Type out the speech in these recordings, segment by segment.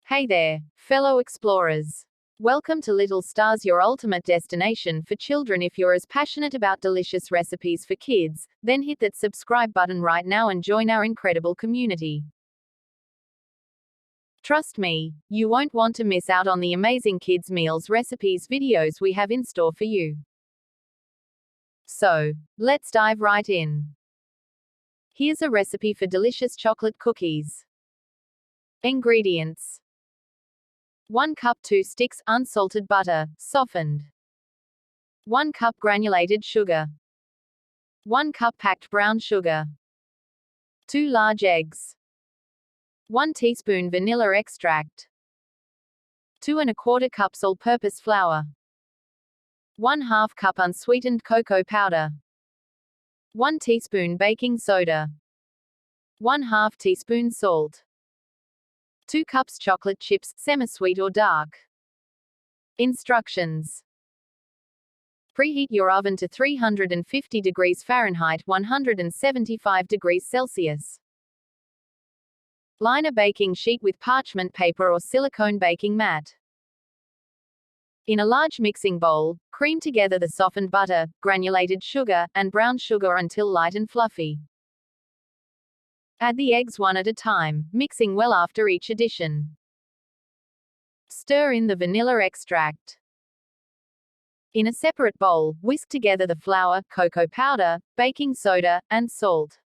Hey there, fellow explorers. Welcome to Little Stars, your ultimate destination for children. If you're as passionate about delicious recipes for kids, then hit that subscribe button right now and join our incredible community. Trust me, you won't want to miss out on the amazing kids' meals recipes videos we have in store for you. So, let's dive right in. Here's a recipe for delicious chocolate cookies. Ingredients: 1 cup 2 sticks unsalted butter, softened. 1 cup granulated sugar. 1 cup packed brown sugar. 2 large eggs. 1 teaspoon vanilla extract. 2 1/4 cups all-purpose flour. 1/2 cup unsweetened cocoa powder. 1 teaspoon baking soda. 1/2 teaspoon salt. 2 cups chocolate chips, semi-sweet or dark. Instructions: preheat your oven to 350 degrees Fahrenheit, 175 degrees Celsius. Line a baking sheet with parchment paper or silicone baking mat. In a large mixing bowl, cream together the softened butter, granulated sugar, and brown sugar until light and fluffy. Add the eggs one at a time, mixing well after each addition. Stir in the vanilla extract. In a separate bowl, whisk together the flour, cocoa powder, baking soda, and salt.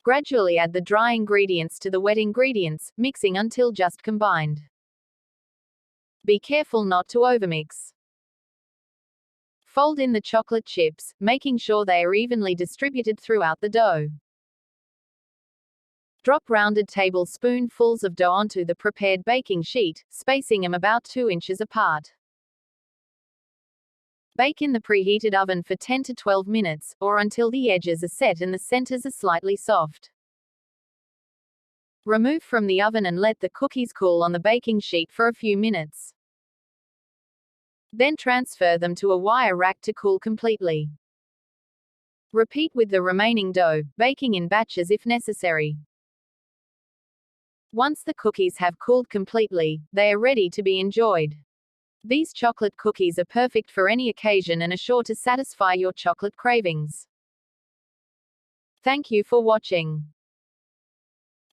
Gradually add the dry ingredients to the wet ingredients, mixing until just combined. Be careful not to overmix. Fold in the chocolate chips, making sure they are evenly distributed throughout the dough. Drop rounded tablespoonfuls of dough onto the prepared baking sheet, spacing them about 2 inches apart. Bake in the preheated oven for 10 to 12 minutes, or until the edges are set and the centers are slightly soft. Remove from the oven and let the cookies cool on the baking sheet for a few minutes. Then transfer them to a wire rack to cool completely. Repeat with the remaining dough, baking in batches if necessary. Once the cookies have cooled completely, they are ready to be enjoyed. These chocolate cookies are perfect for any occasion and are sure to satisfy your chocolate cravings. Thank you for watching.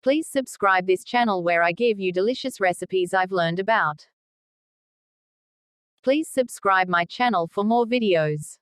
Please subscribe this channel where I give you delicious recipes I've learned about. Please subscribe my channel for more videos.